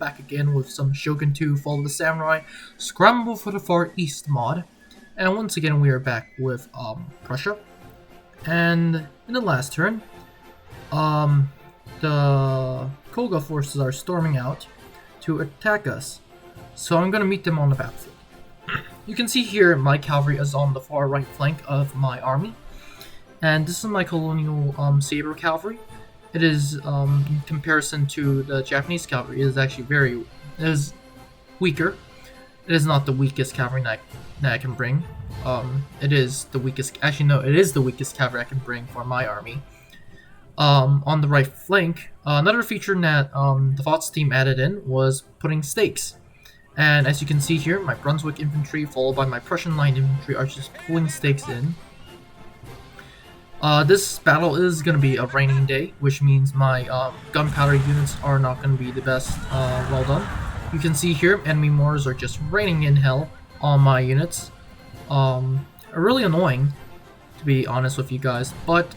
back again with some Shogun 2 Fall of the Samurai Scramble for the Far East mod. And once again we are back with Prussia. And in the last turn, the Koga forces are storming out to attack us. So I'm gonna meet them on the battlefield. You can see here my cavalry is on the far right flank of my army. And this is my colonial saber cavalry. It is, in comparison to the Japanese cavalry, it is actually weaker. It is not the weakest cavalry that I can bring. It is the weakest, actually no, it is the weakest cavalry I can bring for my army. On the right flank, another feature that the FOTS team added in was putting stakes. And as you can see here, my Brunswick infantry followed by my Prussian line infantry are just pulling stakes in. This battle is going to be a raining day, which means my gunpowder units are not going to be the best well done. You can see here, enemy mortars are just raining in hell on my units. Really annoying, to be honest with you guys, but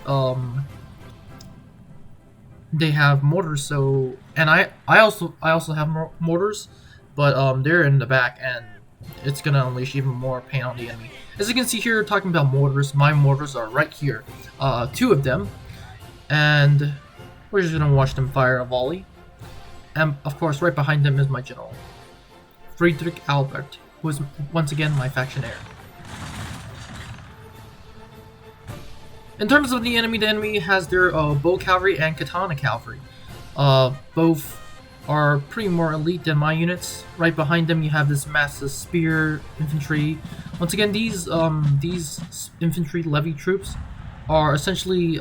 they have mortars, so, and I also have mortars, but they're in the back, and it's gonna unleash even more pain on the enemy. As you can see here, talking about mortars, my mortars are right here, 2 of them, and we're just gonna watch them fire a volley. And of course, right behind them is my general, Friedrich Albert, who is once again my faction heir. In terms of the enemy has their bow cavalry and katana cavalry. Both are pretty more elite than my units. Right behind them you have this massive spear infantry. Once again, these infantry levy troops are essentially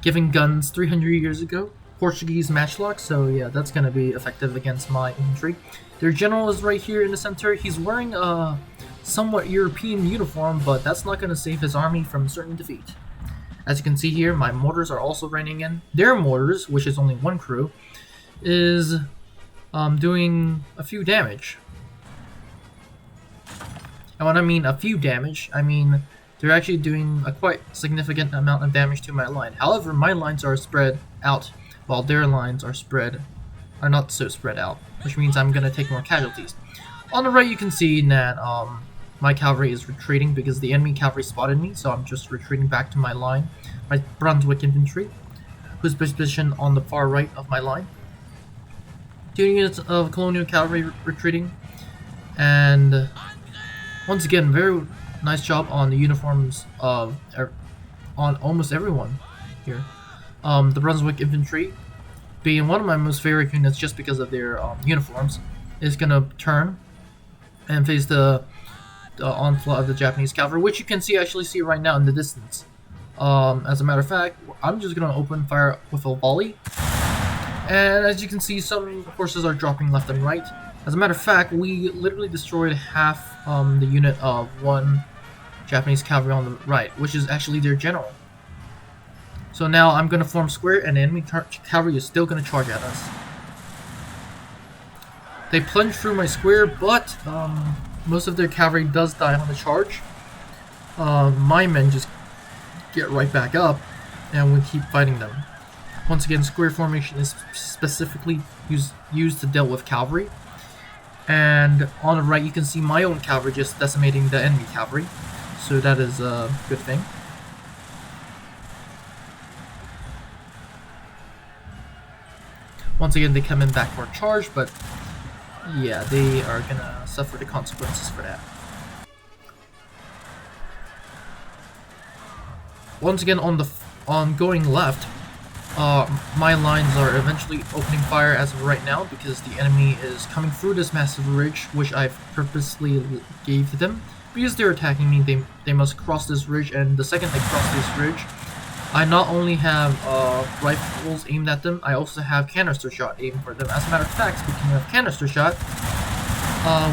given guns 300 years ago. Portuguese matchlocks, so yeah, that's gonna be effective against my infantry. Their general is right here in the center. He's wearing a somewhat European uniform, but that's not gonna save his army from certain defeat. As you can see here, my mortars are also raining in. Their mortars, which is only 1 crew, is doing a few damage. And when I mean a few damage, I mean they're actually doing a quite significant amount of damage to my line. However, my lines are spread out, while their lines are not so spread out, which means I'm gonna take more casualties. On the right, you can see that my cavalry is retreating because the enemy cavalry spotted me, so I'm just retreating back to my line. My Brunswick infantry, who's positioned on the far right of my line. 2 units of colonial cavalry retreating, and once again, very nice job on the uniforms of on almost everyone here. The Brunswick infantry, being one of my most favorite units just because of their uniforms, is gonna turn and face the onslaught of the Japanese cavalry, which you can actually see right now in the distance. As a matter of fact, I'm just gonna open fire with a volley, and as you can see, some horses are dropping left and right. As a matter of fact, we literally destroyed half the unit of 1 Japanese cavalry on the right, which is actually their general. So now I'm gonna form square, and the enemy cavalry is still gonna charge at us. They plunge through my square, but most of their cavalry does die on the charge. My men just get right back up, and we keep fighting them. Once again, square formation is specifically used to deal with cavalry. And on the right, you can see my own cavalry just decimating the enemy cavalry. So that is a good thing. Once again, they come in back for a charge, but yeah, they are gonna suffer the consequences for that. Once again, on going left, my lines are eventually opening fire as of right now because the enemy is coming through this massive ridge, which I've purposely gave to them. Because they're attacking me, they must cross this ridge, and the second they cross this ridge, I not only have rifles aimed at them, I also have canister shot aimed for them. As a matter of fact, speaking of canister shot,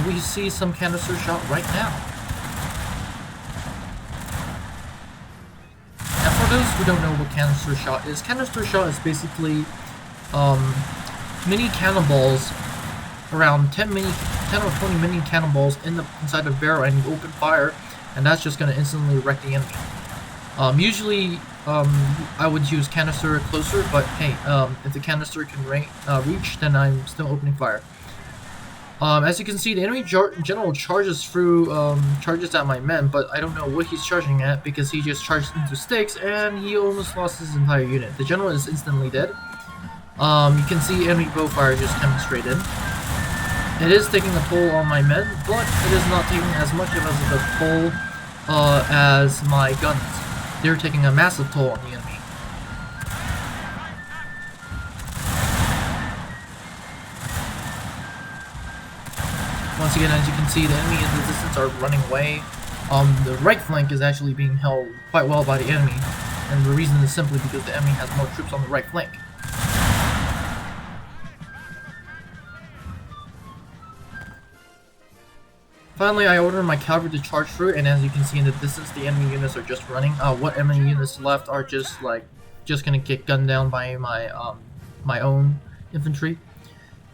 we see some canister shot right now. And for those who don't know what canister shot is basically mini cannonballs, around 10 or 20 mini cannonballs inside a barrel, and you open fire, and that's just going to instantly wreck the enemy. Usually I would use canister closer, but hey, if the canister can reach, then I'm still opening fire. As you can see, the enemy general charges through, charges at my men, but I don't know what he's charging at because he just charged into sticks and he almost lost his entire unit. The general is instantly dead. You can see enemy bowfire just coming straight in. It is taking a toll on my men, but it is not taking as much of a toll as my guns. They're taking a massive toll on the enemy. Once again, as you can see, the enemy in the distance are running away. The right flank is actually being held quite well by the enemy, and the reason is simply because the enemy has more troops on the right flank. Finally, I ordered my cavalry to charge through, and as you can see in the distance, the enemy units are just running. What enemy units left are just gonna get gunned down by my my own infantry.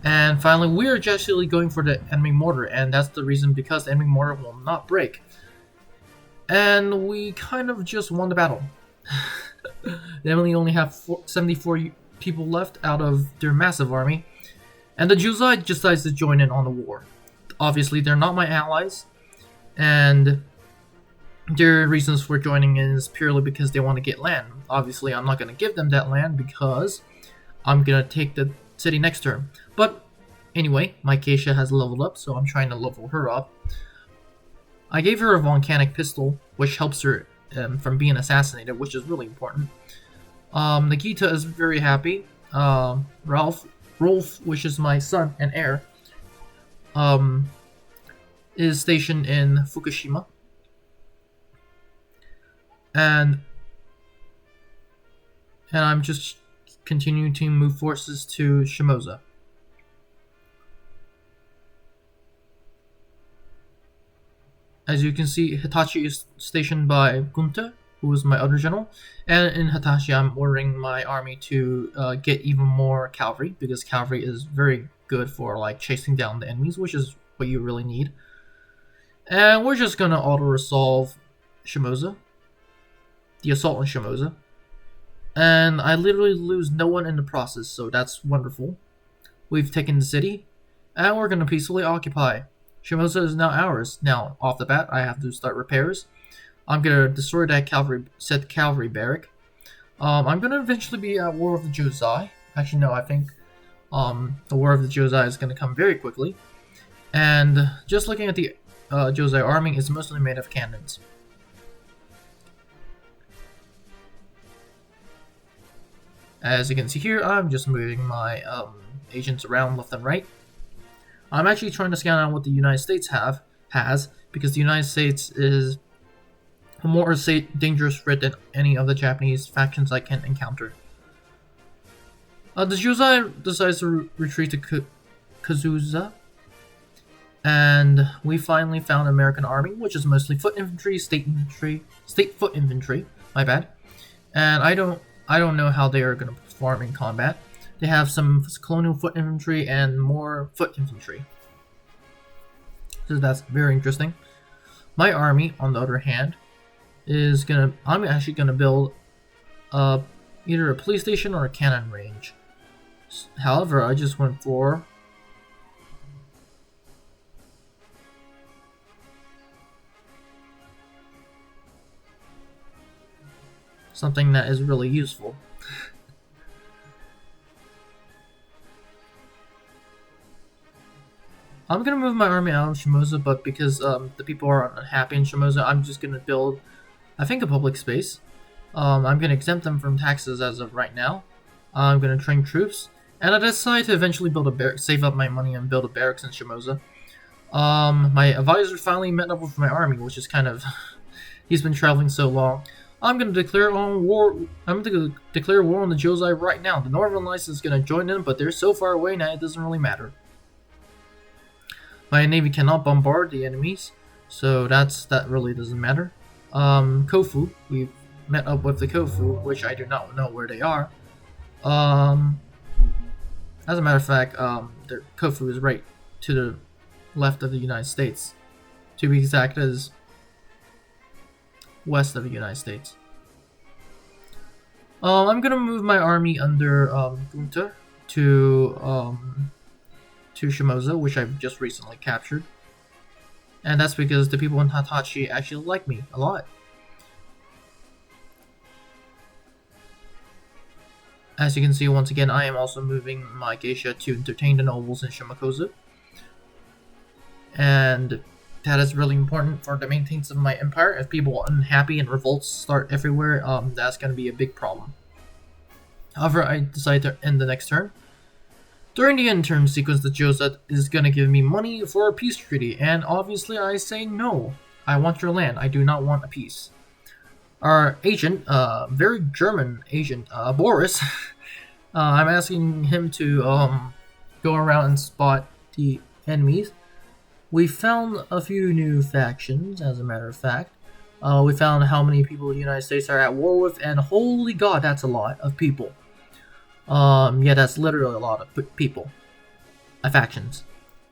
And finally, we are actually going for the enemy mortar, and that's the reason because the enemy mortar will not break. And we kind of just won the battle. They only have 74 people left out of their massive army, and the Juzai decides to join in on the war. Obviously, they're not my allies, and their reasons for joining in is purely because they want to get land. Obviously, I'm not going to give them that land because I'm going to take the city next term. But anyway, my Keisha has leveled up, so I'm trying to level her up. I gave her a volcanic pistol, which helps her from being assassinated, which is really important. Nagita is very happy. Rolf, which is my son and heir, is stationed in Fukushima. And I'm just continuing to move forces to Shimosa. As you can see, Hitachi is stationed by Gunta, who is my other general. And in Hitachi, I'm ordering my army to get even more cavalry, because cavalry is very good for chasing down the enemies, which is what you really need. And we're just gonna auto-resolve Shimosa, the assault on Shimosa. And I literally lose no one in the process, so that's wonderful. We've taken the city, and we're gonna peacefully occupy. Shimosa is now ours. Now, off the bat, I have to start repairs. I'm gonna destroy that cavalry barrack. I'm gonna eventually be at war with the Juzai. Actually, no, I think the war of the Juzai is gonna come very quickly. And just looking at the Juzai army, it's mostly made of cannons. As you can see here, I'm just moving my agents around left and right. I'm actually trying to scout out what the United States has, because the United States is a more dangerous threat than any of the Japanese factions I can encounter. The Juzai decides to retreat to Kazusa, and we finally found an American army, which is mostly foot infantry, state foot infantry. My bad. And I don't know how they are going to perform in combat. They have some colonial foot infantry and more foot infantry. So that's very interesting. My army, on the other hand, I'm actually gonna build either a police station or a cannon range. However, I just went for something that is really useful. I'm gonna move my army out of Shimosa, but because the people are unhappy in Shimosa, I'm just gonna build, I think, a public space. I'm gonna exempt them from taxes as of right now. I'm gonna train troops, and I decide to eventually build a barracks, save up my money and build a barracks in Shimosa. My advisor finally met up with my army, which is kind of he's been traveling so long. I'm gonna declare war. I'm gonna declare war on the Juzai right now. The Northern Lights is gonna join in, but they're so far away now it doesn't really matter. My navy cannot bombard the enemies, so that really doesn't matter. Kofu, we've met up with the Kofu, which I do not know where they are. As a matter of fact, the Kofu is right to the left of the United States. To be exact, as west of the United States. I'm gonna move my army under Gunta to Shimosa, which I've just recently captured. And that's because the people in Hatachi actually like me a lot. As you can see, once again, I am also moving my geisha to entertain the nobles in Shimakozu. And that is really important for the maintenance of my empire. If people are unhappy and revolts start everywhere, that's going to be a big problem. However, I decide to end the next turn. During the end turn sequence, the Josa is going to give me money for a peace treaty, and obviously I say no. I want your land. I do not want a peace. Our agent, very German agent, Boris, I'm asking him to go around and spot the enemies. We found a few new factions, as a matter of fact. We found how many people the United States are at war with, and holy god, that's a lot of people. Yeah, that's literally a lot of people. Factions.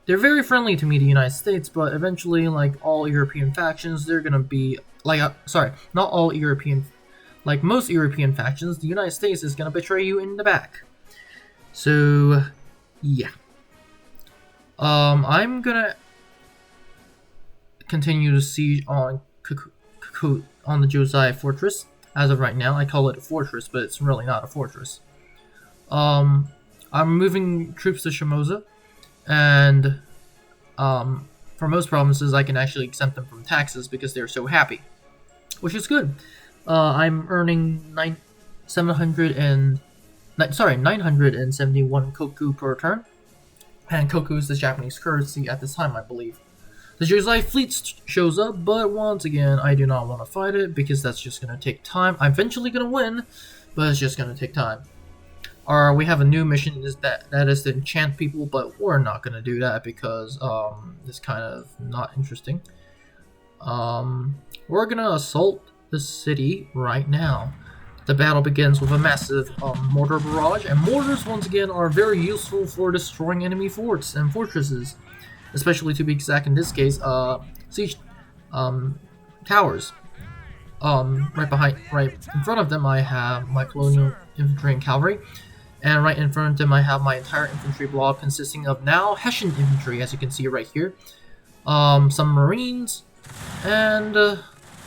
They're very friendly to me, the United States, but eventually, like all European factions, they're gonna be, like, sorry, not all European, like most European factions, the United States is gonna betray you in the back. So, yeah. I'm gonna continue to siege on on the Josai fortress. As of right now, I call it a fortress, but it's really not a fortress. I'm moving troops to Shimosa, and for most provinces, I can actually exempt them from taxes because they're so happy, which is good. I'm earning 971 koku per turn, and koku is the Japanese currency at this time, I believe. The Josai fleet shows up, but once again, I do not want to fight it because that's just going to take time. I'm eventually going to win, but it's just going to take time. We have a new mission that is to enchant people, but we're not going to do that because it's kind of not interesting. We're going to assault the city right now. The battle begins with a massive mortar barrage, and mortars once again are very useful for destroying enemy forts and fortresses. Especially to be exact in this case, siege towers. Right in front of them, I have my colonial infantry and cavalry, and right in front of them, I have my entire infantry block consisting of now Hessian infantry, as you can see right here, some marines, and an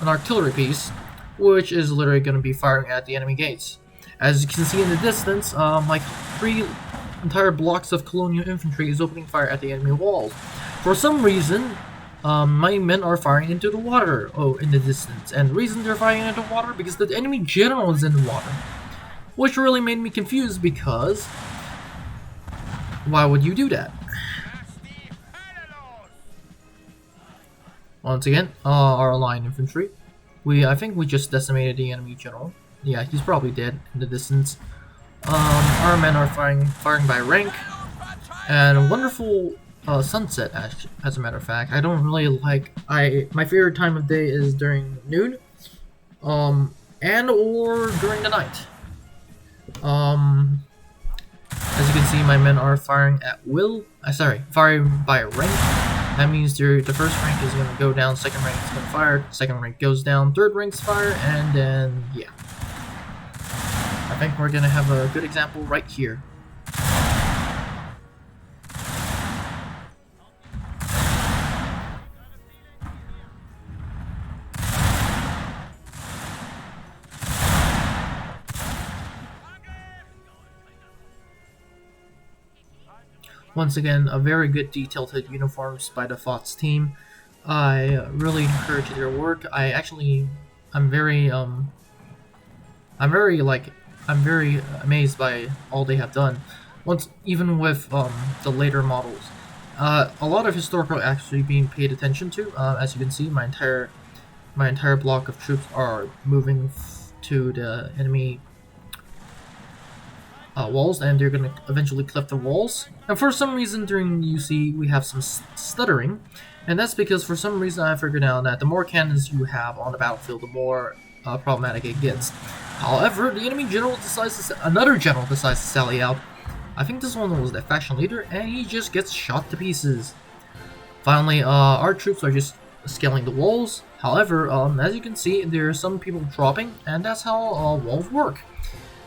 artillery piece, which is literally going to be firing at the enemy gates. As you can see in the distance, like 3 entire blocks of colonial infantry is opening fire at the enemy walls. For some reason, my men are firing into the water in the distance, and the reason they're firing into water because the enemy general is in the water, which really made me confused because why would you do that? Once again, our line infantry, I think we just decimated the enemy general. Yeah, he's probably dead in the distance. Our men are firing by rank, and a wonderful sunset, as a matter of fact. I don't really like, my favorite time of day is during noon, and or during the night. As you can see, my men are firing at will, firing by rank. That means the first rank is going to go down, second rank is going to fire, second rank goes down, third rank's fire, and then, yeah. I think we're going to have a good example right here. Once again, a very good detailed uniforms by the FOTS team. I really encourage their work. I'm very amazed by all they have done. Even with the later models, a lot of historical actually being paid attention to. As you can see, my entire block of troops are moving to the enemy walls, and they're going to eventually clip the walls. And for some reason during UC we have some stuttering, and that's because for some reason I figured out that the more cannons you have on the battlefield, the more problematic it gets. However, the enemy general another general decides to sally out. I think this one was the faction leader, and he just gets shot to pieces. Finally, our troops are just scaling the walls. However, as you can see, there are some people dropping, and that's how walls work.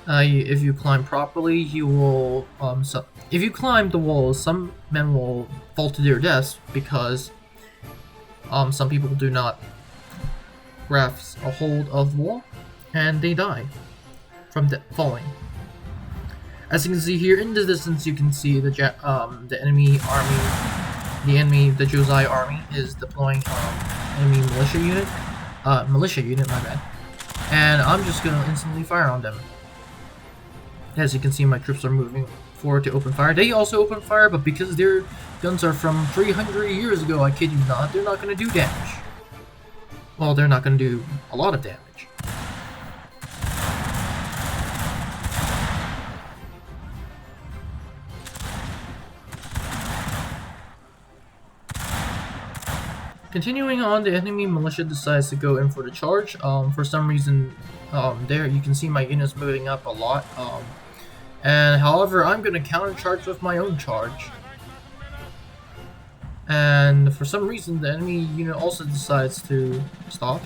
If you climb properly, you will. If you climb the walls, some men will fall to their deaths because some people do not grasp a hold of the wall, and they die from falling. As you can see here in the distance, you can see the enemy army. The Josei army is deploying enemy militia unit. My bad. And I'm just gonna instantly fire on them. As you can see, my troops are moving forward to open fire. They also open fire, but because their guns are from 300 years ago, I kid you not, they're not gonna do damage. Well, they're not gonna do a lot of damage. Continuing on, the enemy militia decides to go in for the charge. For some reason, there you can see my units moving up a lot. And however, I'm gonna counter charge with my own charge. And for some reason, the enemy unit also decides to stop.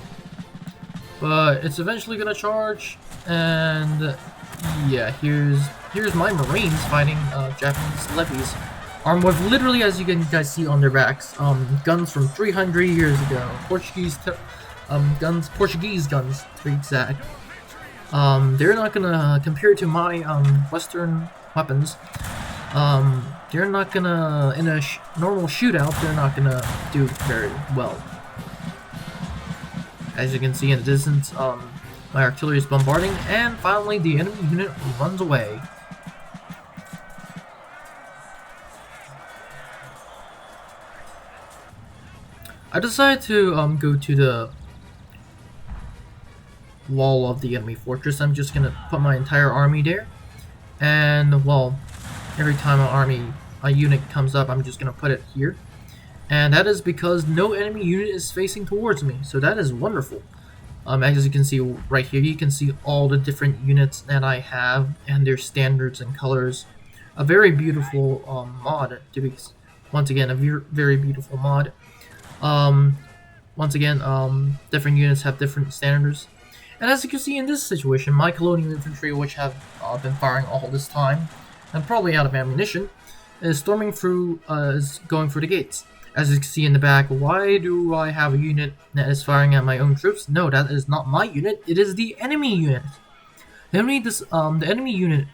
But it's eventually gonna charge, and yeah, here's my Marines fighting Japanese levies. Armed with literally, as you can guys see on their backs, guns from 300 years ago. Portuguese guns to be exact. They're not gonna, compared to my Western weapons, they're not gonna, in a normal shootout, they're not gonna do very well. As you can see in the distance, my artillery is bombarding, and finally the enemy unit runs away. I decided to go to the wall of the enemy fortress. I'm just gonna put my entire army there, and well, every time a unit comes up, I'm just gonna put it here, and that is because no enemy unit is facing towards me, so that is wonderful. As you can see right here, you can see all the different units that I have and their standards and colors. A very beautiful mod, to be once again a very beautiful mod. Once again, different units have different standards. And as you can see in this situation, my colonial infantry, which have been firing all this time, and probably out of ammunition, is storming through, is going for the gates. As you can see in the back, why do I have a unit that is firing at my own troops? No, that is not my unit, it is the enemy unit. The enemy unit,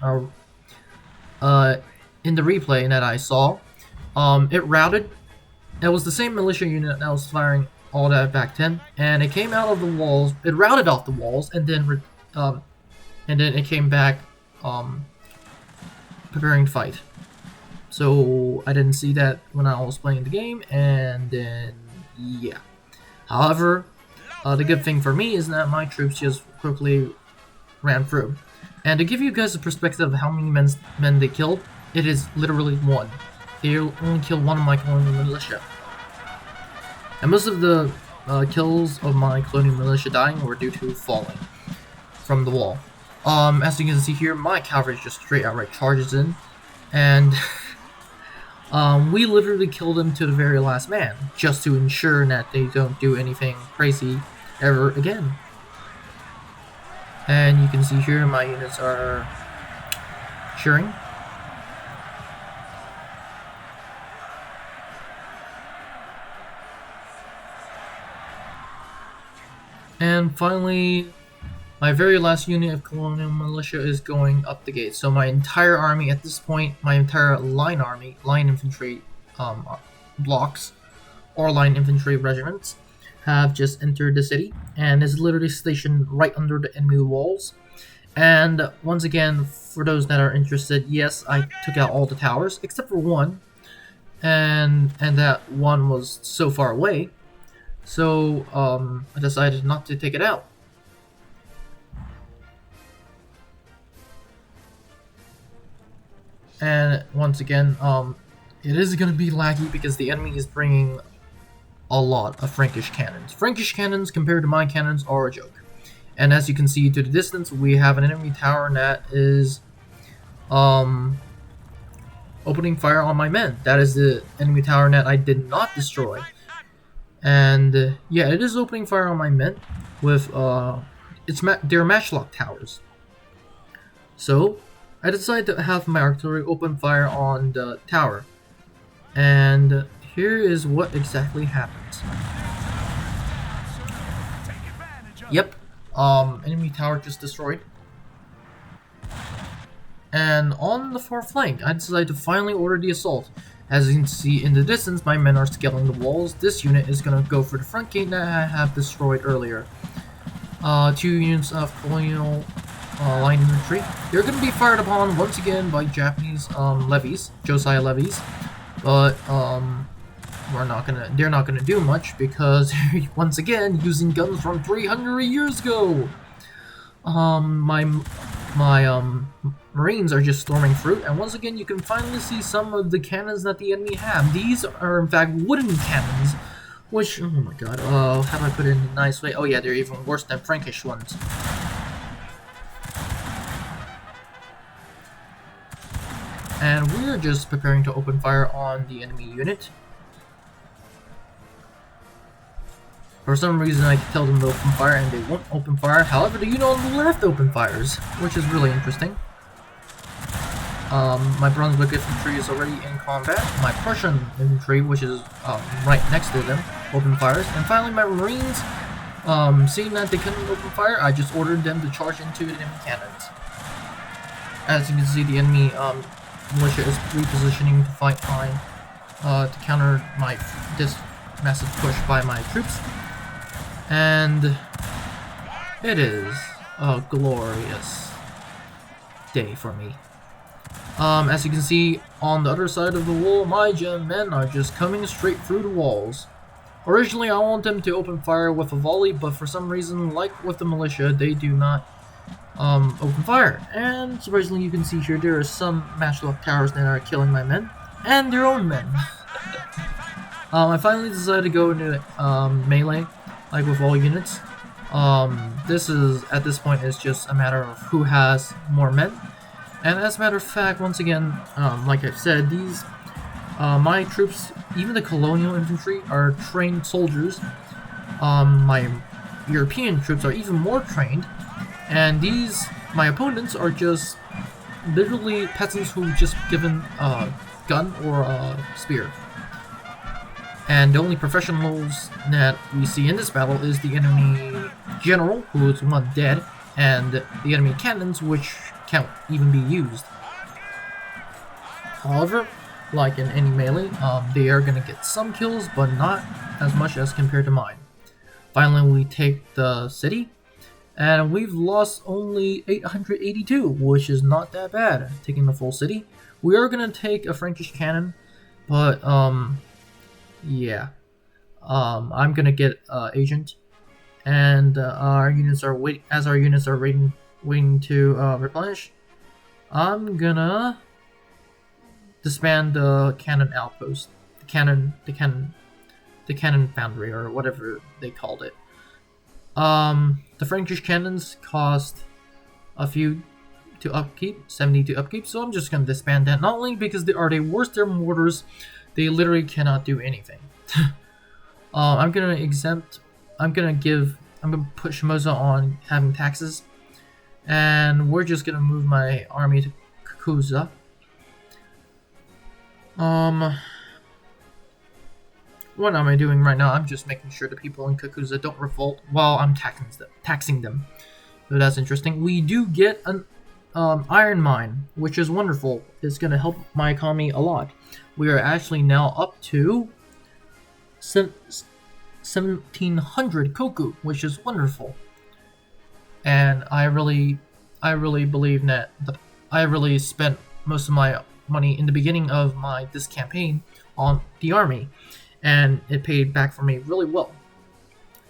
in the replay that I saw, it routed. It was the same militia unit that was firing all that back then, and it came out of the walls. It routed off the walls, and then it came back, preparing to fight. So I didn't see that when I was playing the game, and then yeah. However, the good thing for me is that my troops just quickly ran through. And to give you guys a perspective of how many men they killed, it is literally one. They only killed one of my colonial militia. And most of the kills of my colonial militia dying were due to falling from the wall. As you can see here, my cavalry just straight outright charges in, and we literally killed them to the very last man, just to ensure that they don't do anything crazy ever again. And you can see here my units are cheering. And finally, my very last unit of colonial militia is going up the gate. So my entire army at this point, my entire line infantry blocks, or line infantry regiments, have just entered the city and is literally stationed right under the enemy walls. And once again, for those that are interested, yes, I took out all the towers except for one, and that one was so far away. So, I decided not to take it out. And once again, it is going to be laggy because the enemy is bringing a lot of Frankish cannons. Frankish cannons compared to my cannons are a joke. And as you can see to the distance, we have an enemy tower that is opening fire on my men. That is the enemy tower that I did not destroy. And yeah, it is opening fire on my men with they're matchlock towers. So I decided to have my artillery open fire on the tower. And here is what exactly happens. Yep, enemy tower just destroyed. And on the far flank, I decided to finally order the assault. As you can see in the distance, my men are scaling the walls. This unit is going to go for the front gate that I have destroyed earlier. 2 units of colonial line infantry. They're going to be fired upon once again by Japanese levies, Josiah levies. But they're not gonna do much because once again using guns from 300 years ago. My Marines are just storming through, and once again you can finally see some of the cannons that the enemy have. These are in fact wooden cannons, which, oh my god, how do I put it in a nice way? Oh yeah, they're even worse than Frankish ones. And we're just preparing to open fire on the enemy unit. For some reason I can tell them to open fire and they won't open fire. However, the unit on the left open fires, which is really interesting. My Brunswick infantry is already in combat. My Prussian infantry, which is right next to them, open fires. And finally my Marines, seeing that they couldn't open fire, I just ordered them to charge into the enemy cannons. As you can see, the enemy militia is repositioning to fight mine, to counter this massive push by my troops. And it is a glorious day for me. As you can see on the other side of the wall, my men are just coming straight through the walls. Originally I want them to open fire with a volley, but for some reason, like with the militia, they do not open fire. And surprisingly, you can see here there are some matchlock towers that are killing my men and their own men. I finally decided to go into melee, like with all units. This is, at this point, is just a matter of who has more men. And as a matter of fact, once again, like I've said, these my troops, even the colonial infantry, are trained soldiers. My European troops are even more trained. And my opponents are just literally peasants who just given a gun or a spear. And the only professionals that we see in this battle is the enemy general, who is one dead, and the enemy cannons, which can't even be used. However, like in any melee, they are going to get some kills, but not as much as compared to mine. Finally, we take the city. And we've lost only 882, which is not that bad, taking the full city. We are going to take a Frankish cannon, but, yeah. I'm going to get agent, and our units are waiting to replenish. I'm going to disband the cannon outpost, the cannon foundry, or whatever they called it. The Frankish cannons cost a few to upkeep, 70 to upkeep, so I'm just gonna disband that. Not only because they worse their mortars, they literally cannot do anything. I'm gonna put Shimosa on having taxes, and we're just gonna move my army to Kazusa. What am I doing right now? I'm just making sure the people in Kazusa don't revolt while I'm taxing them. So that's interesting. We do get an iron mine, which is wonderful. It's going to help my economy a lot. We are actually now up to 1,700 koku, which is wonderful. And I really believe that I really spent most of my money in the beginning of this campaign on the army. And it paid back for me really well.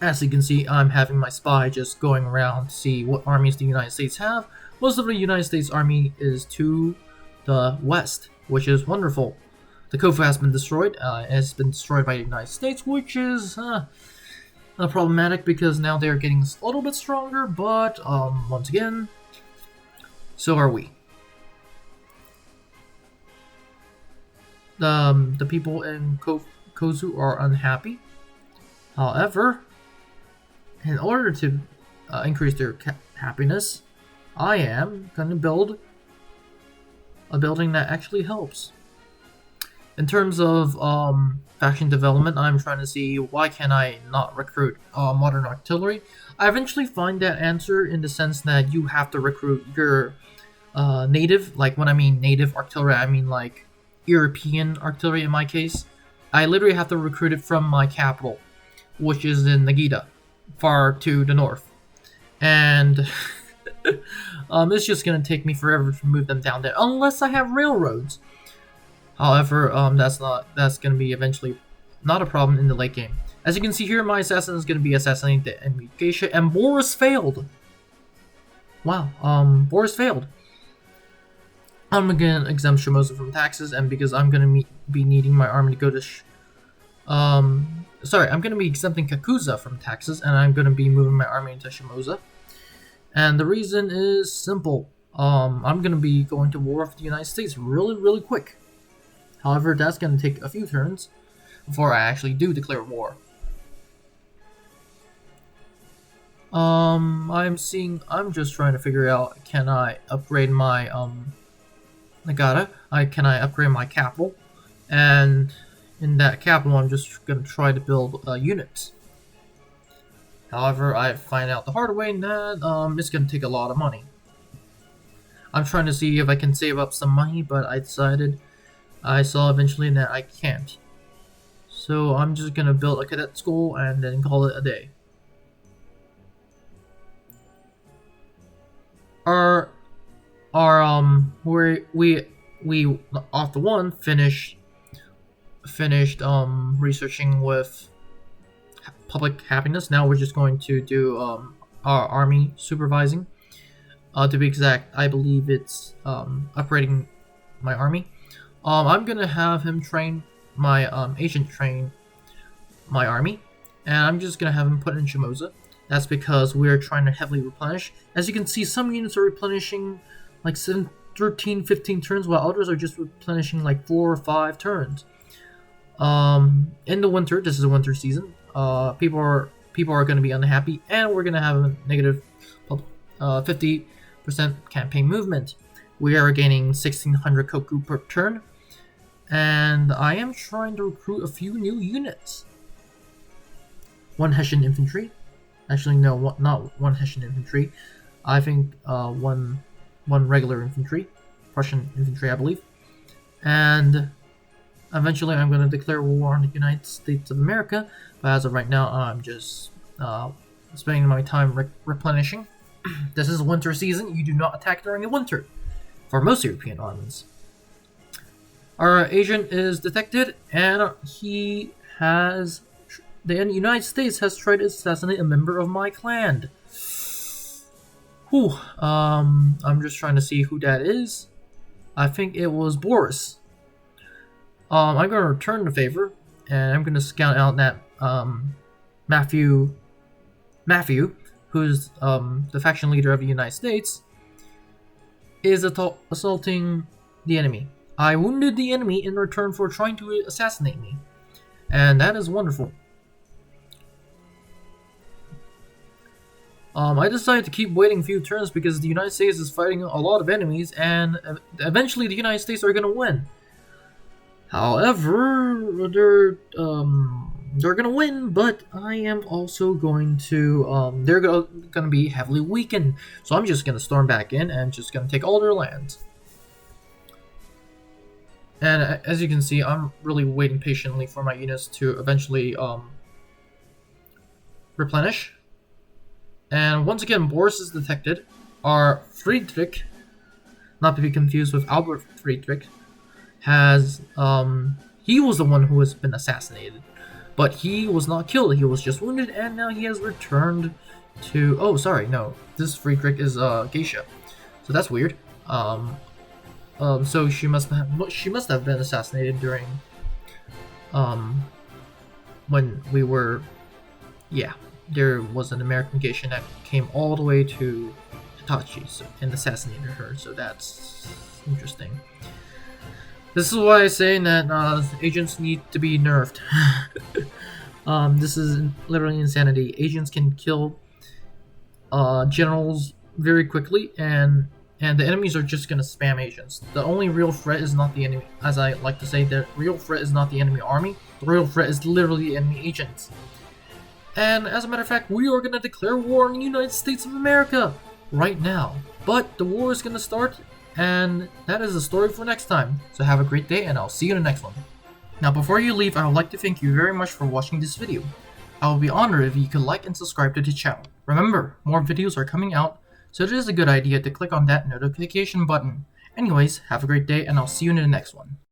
As you can see, I'm having my spy just going around to see what armies the United States have. Most of the United States army is to the west, which is wonderful. The Koga has been destroyed. It has been destroyed by the United States, which is problematic because now they're getting a little bit stronger, but once again, so are we. The people in Kozu are unhappy. However, in order to increase their happiness, I am going to build a building that actually helps. In terms of faction development, I'm trying to see why can I not recruit modern artillery. I eventually find that answer in the sense that you have to recruit your native, like when I mean native artillery, I mean like European artillery in my case. I literally have to recruit it from my capital, which is in Nagita, far to the north. And it's just going to take me forever to move them down there, unless I have railroads. However, that's going to be eventually not a problem in the late game. As you can see here, my assassin is going to be assassinating the enemy geisha, and Boris failed. Wow, Boris failed. I'm going to exempt Shimosa from taxes, and because I'm going to be needing my army to go to I'm going to be exempting Kazusa from taxes, and I'm going to be moving my army into Shimosa. And the reason is simple. I'm going to be going to war with the United States really, really quick. However, that's going to take a few turns before I actually do declare war. I'm just trying to figure out, can I upgrade my, Nagata? Can I upgrade my capital? And in that capital, I'm just going to try to build units. However, I find out the hard way that it's going to take a lot of money. I'm trying to see if I can save up some money, but I saw eventually that I can't. So I'm just going to build a cadet school and then call it a day. We off the one finished researching with public happiness. Now we're just going to do our army supervising. To be exact, I believe it's upgrading my army. I'm gonna have him train my agent train my army, and I'm just gonna have him put in Shimosa. That's because we're trying to heavily replenish. As you can see, some units are replenishing like 13, 15 turns, while others are just replenishing like 4 or 5 turns. In the winter, this is a winter season. People are going to be unhappy, and we're going to have a negative 50% campaign movement. We are gaining 1,600 koku per turn, and I am trying to recruit a few new units. 1 Hessian infantry. Actually, no, not 1 Hessian infantry. I think one regular infantry, Prussian infantry, I believe. And eventually, I'm going to declare war on the United States of America. But as of right now, I'm just spending my time replenishing. This is winter season. You do not attack during the winter for most European armies. Our agent is detected, and the United States has tried to assassinate a member of my clan. Whew. I'm just trying to see who that is. I think it was Boris. I'm going to return the favor, and I'm going to scout out that Matthew, who's the faction leader of the United States, is assaulting the enemy. I wounded the enemy in return for trying to assassinate me, and that is wonderful. I decided to keep waiting a few turns because the United States is fighting a lot of enemies, and eventually the United States are going to win. However, they're going to win, but I am also going to, they're going to be heavily weakened. So I'm just going to storm back in and just going to take all their lands. And as you can see, I'm really waiting patiently for my units to eventually replenish. And once again, Boris is detected. Our Friedrich, not to be confused with Albert Friedrich, has he was the one who has been assassinated, but he was not killed. He was just wounded, and now he has returned to. Oh, sorry, no, this Friedrich is geisha, so that's weird. So she must have been assassinated during when we were, yeah. There was an American geisha that came all the way to Hitachi and assassinated her, so that's interesting. This is why I say that agents need to be nerfed. This is literally insanity. Agents can kill generals very quickly, and the enemies are just gonna spam agents. The only real threat is not the enemy, as I like to say, the real threat is not the enemy army. The real threat is literally the enemy agents. And as a matter of fact, we are gonna declare war on the United States of America right now. But the war is gonna start, and that is a story for next time. So have a great day, and I'll see you in the next one. Now before you leave, I would like to thank you very much for watching this video. I will be honored if you could like and subscribe to the channel. Remember, more videos are coming out, so it is a good idea to click on that notification button. Anyways, have a great day, and I'll see you in the next one.